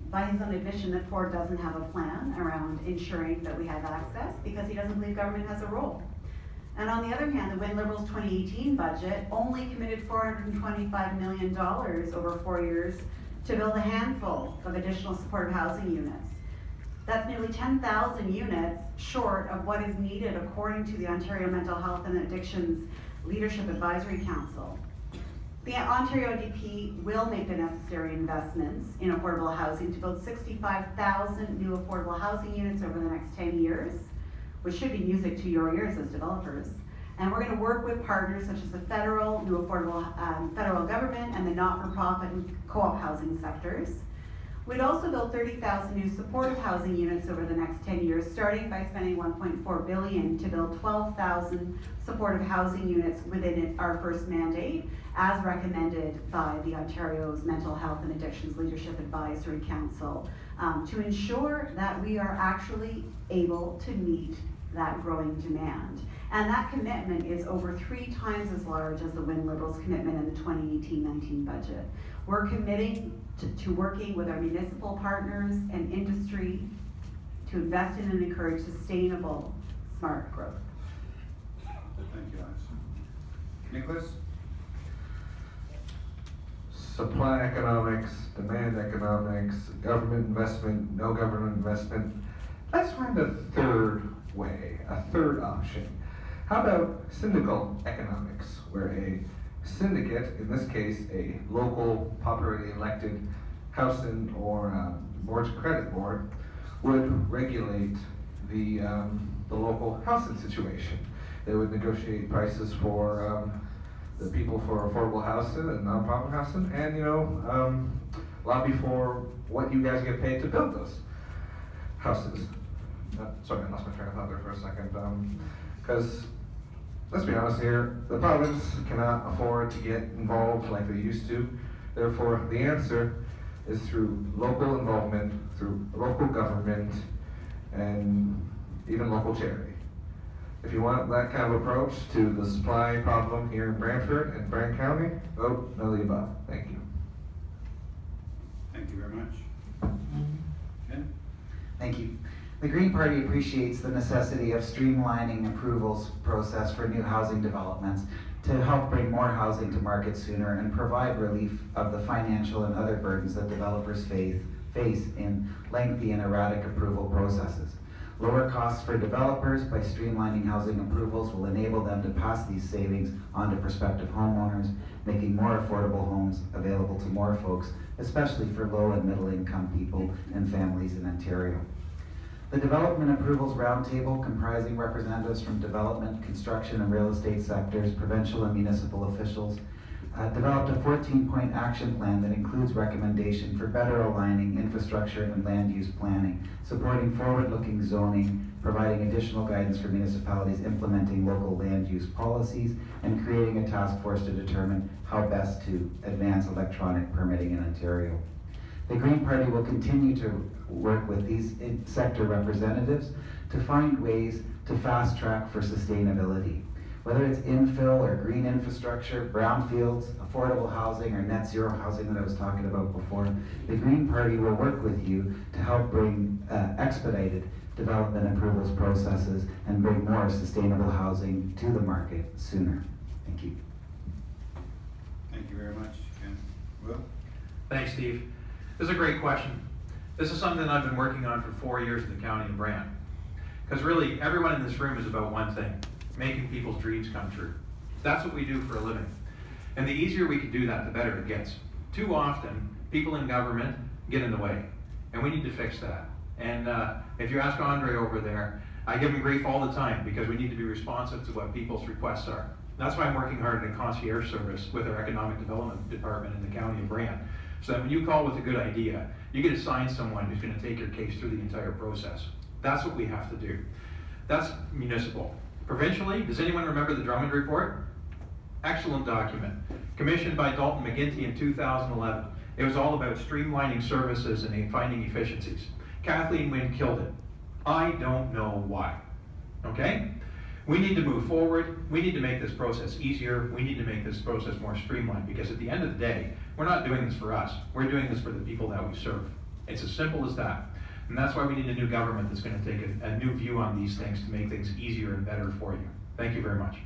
by his own admission that Ford doesn't have a plan around ensuring that we have access because he doesn't believe government has a role. And on the other hand, the Wynne Liberals 2018 budget only committed $425 million over 4 years to build a handful of additional supportive housing units. That's nearly 10,000 units short of what is needed according to the Ontario Mental Health and Addictions Leadership Advisory Council. The Ontario NDP will make the necessary investments in affordable housing to build 65,000 new affordable housing units over the next 10 years, which should be music to your ears as developers. And we're going to work with partners such as the federal, new affordable federal government, and the not-for-profit and co-op housing sectors. We'd also build 30,000 new supportive housing units over the next 10 years, starting by spending $1.4 billion to build 12,000 supportive housing units within our first mandate, as recommended by the Ontario's Mental Health and Addictions Leadership Advisory Council, to ensure that we are actually able to meet that growing demand. And that commitment is over 3 times as large as the Wynne Liberals' commitment in the 2018-19 budget. We're committing to working with our municipal partners and industry to invest in and encourage sustainable, smart growth. Thank you, Alice. Nicholas? Supply economics, demand economics, government investment, no government investment. Let's find a third way, a third option. How about syndical economics, where a syndicate, in this case a local popularly elected housing or mortgage credit board, would regulate the local housing situation. They would negotiate prices for the people for affordable housing and nonprofit housing, and lobby for what you guys get paid to build those houses. Sorry, I lost my train of thought there for a second. Because let's be honest here, the province cannot afford to get involved like they used to. Therefore, the answer is through local involvement, through local government, and even local charity. If you want that kind of approach to the supply problem here in Brantford and Brant County, vote no to the above. Thank you. Thank you very much. Ken? Thank you. The Green Party appreciates the necessity of streamlining approvals process for new housing developments to help bring more housing to market sooner and provide relief of the financial and other burdens that developers face in lengthy and erratic approval processes. Lower costs for developers by streamlining housing approvals will enable them to pass these savings on to prospective homeowners, making more affordable homes available to more folks, especially for low and middle income people and families in Ontario. The Development Approvals Roundtable, comprising representatives from development, construction, and real estate sectors, provincial and municipal officials, developed a 14-point action plan that includes recommendation for better aligning infrastructure and land use planning, supporting forward-looking zoning, providing additional guidance for municipalities implementing local land use policies, and creating a task force to determine how best to advance electronic permitting in Ontario. The Green Party will continue to work with these sector representatives to find ways to fast track for sustainability. Whether it's infill or green infrastructure, brownfields, affordable housing, or net zero housing that I was talking about before, the Green Party will work with you to help bring expedited development approvals processes and bring more sustainable housing to the market sooner. Thank you. Thank you very much, Ken. Will? Thanks, Steve. This is a great question. This is something that I've been working on for 4 years in the county of Brant. Because really, everyone in this room is about one thing: making people's dreams come true. That's what we do for a living. And the easier we can do that, the better it gets. Too often, people in government get in the way, and we need to fix that. And if you ask Andre over there, I give him grief all the time because we need to be responsive to what people's requests are. That's why I'm working hard in a concierge service with our economic development department in the county of Brant. So that when you call with a good idea, you get assigned someone who's going to take your case through the entire process. That's what we have to do. That's municipal. Provincially, does anyone remember the Drummond Report? Excellent document, commissioned by Dalton McGuinty in 2011. It was all about streamlining services and finding efficiencies. Kathleen Wynne killed it. I don't know why, okay? We need to move forward. We need to make this process easier. We need to make this process more streamlined because at the end of the day, we're not doing this for us. We're doing this for the people that we serve. It's as simple as that. And that's why we need a new government that's going to take a new view on these things to make things easier and better for you. Thank you very much.